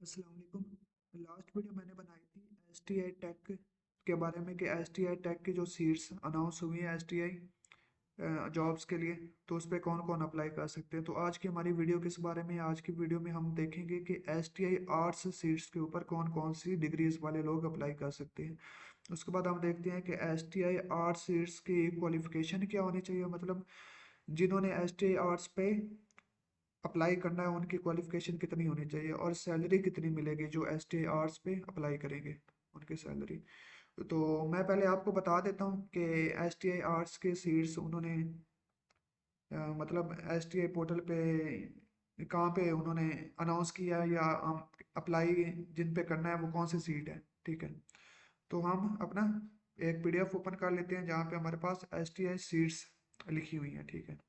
अस्सलाम वालेकुम। Last video मैंने बनाई थी एस टी आई टेक के बारे में कि एस टी आई टेक की जो सीट्स अनाउंस हुई हैं एस टी आई जॉब्स के लिए, तो उस पर कौन कौन अप्लाई कर सकते हैं। तो आज की हमारी वीडियो किस बारे में है? आज की वीडियो में हम देखेंगे कि एस टी आई आर्ट्स सीट्स के ऊपर कौन कौन सी डिग्रीज वाले लोग अप्लाई कर सकते हैं। उसके बाद हम देखते हैं कि एस टी आई आर्ट्स सीट्स की क्वालिफिकेशन क्या होनी चाहिए, मतलब जिन्होंने एस टी आई आर्ट्स पे अप्लाई करना है उनकी क्वालिफिकेशन कितनी होनी चाहिए, और सैलरी कितनी मिलेगी जो एस टी आर्ट्स पे अप्लाई करेंगे उनकी सैलरी। तो मैं पहले आपको बता देता हूँ कि एस टी आई आर्ट्स के सीट्स उन्होंने मतलब एस टी आई पोर्टल पे कहाँ पे उन्होंने अनाउंस किया है, या अप्लाई जिन पे करना है वो कौन सी सीट है। ठीक है, तो हम अपना एक पीडीएफ ओपन कर लेते हैं जहाँ पे हमारे पास एस टी आई सीट्स लिखी हुई हैं। ठीक है,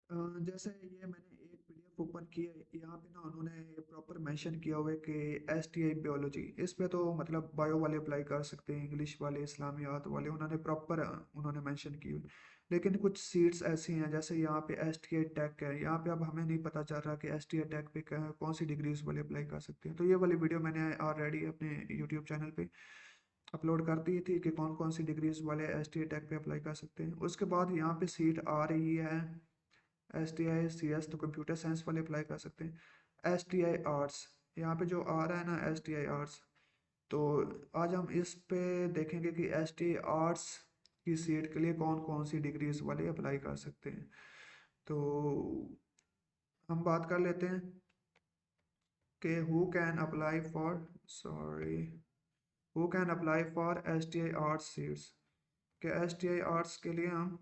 जैसे ये मैंने एक पीडीएफ ओपन किया है, यहाँ पे ना उन्होंने प्रॉपर मेंशन किया हुआ है कि एस टी आई बायोलॉजी, इस पे तो मतलब बायो वाले अप्लाई कर सकते हैं, इंग्लिश वाले, इस्लामियात वाले, उन्होंने प्रॉपर उन्होंने मेंशन की हुई। लेकिन कुछ सीट्स ऐसी हैं, जैसे यहाँ पे एस टी आई टेक है, यहाँ पे अब हमें नहीं पता चल रहा कि एस टी आई टेक पे कौन सी डिग्रीज वाले अप्लाई कर सकते हैं। तो ये वाली वीडियो मैंने ऑलरेडी अपने यूट्यूब चैनल पे अपलोड कर दी थी कि कौन कौन सी डिग्रीज वाले एस टी आई टेक पे अप्लाई कर सकते हैं। उसके बाद यहाँ पे सीट आ रही है S T I C S, तो कंप्यूटर साइंस वाले अप्लाई कर सकते हैं। एस टी आई आर्ट्स, यहाँ पे जो आ रहा है ना एस टी आई आर्ट्स, तो आज हम इस पे देखेंगे कि एस टी आई आर्ट्स की सीट के लिए कौन कौन सी डिग्रीज वाले अप्लाई कर सकते हैं। तो हम बात कर लेते हैं कि who can apply for, sorry, who can apply for S T I arts seats. कि एस टी आई आर्ट्स के लिए हम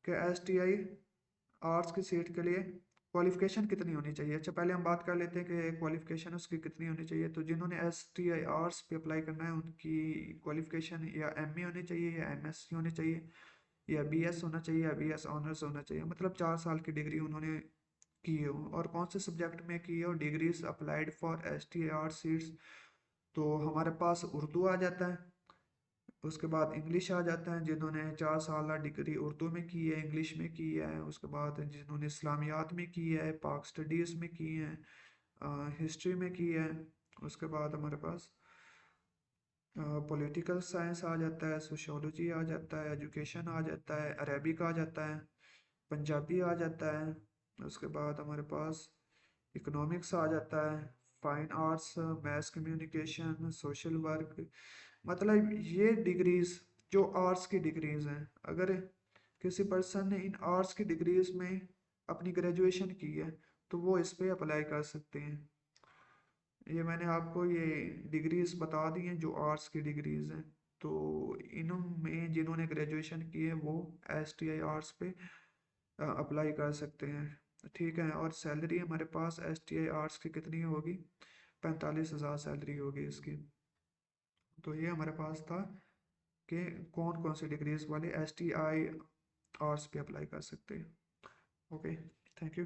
कि एस टी आई आर्ट्स की सीट के लिए क्वालिफिकेशन कितनी होनी चाहिए। अच्छा, पहले हम बात कर लेते हैं कि क्वालिफिकेशन उसकी कितनी होनी चाहिए। तो जिन्होंने एस टी आई आर्ट्स पे अप्लाई करना है उनकी क्वालिफिकेशन या एम ए होनी चाहिए, या एम एस सी होनी चाहिए, या बी एस होना चाहिए, या बी एस ऑनर्स होना चाहिए, मतलब 4 साल की डिग्री उन्होंने की हो। और कौन से सब्जेक्ट में की हो। Degrees applied for S T I arts seats, तो हमारे पास उर्दू आ जाता है, उसके बाद इंग्लिश आ जाता है, जिन्होंने 4 साल डिग्री उर्दू में की है, इंग्लिश में की है। उसके बाद जिन्होंने इस्लामियात में की है, पाक स्टडीज़ में की है, हिस्ट्री में की है। उसके बाद हमारे पास पॉलिटिकल साइंस आ जाता है, सोशियोलॉजी आ जाता है, एजुकेशन आ जाता है, अरेबिक आ जाता है, पंजाबी आ जाता है। उसके बाद हमारे पास इकोनॉमिक्स आ जाता है, fine arts, maths communication, social work. मतलब ये डिग्रीज जो आर्ट्स की डिग्रीज हैं, अगर किसी पर्सन ने इन आर्ट्स की डिग्रीज में अपनी ग्रेजुएशन की है तो वो इस पे अप्लाई कर सकते हैं। ये मैंने आपको ये डिग्रीज बता दी हैं जो आर्ट्स की डिग्रीज हैं। तो इनमें जिन्होंने ग्रेजुएशन की है वो एस टी आई आर्ट्स पे अप्लाई कर सकते हैं। ठीक है, और सैलरी हमारे पास एस टी आई आर्ट्स की कितनी होगी? 45,000 सैलरी होगी इसकी। तो ये हमारे पास था कि कौन कौन सी डिग्रीज वाले एस टी आई आर्ट्स पे अप्लाई कर सकते हैं। Okay, thank you.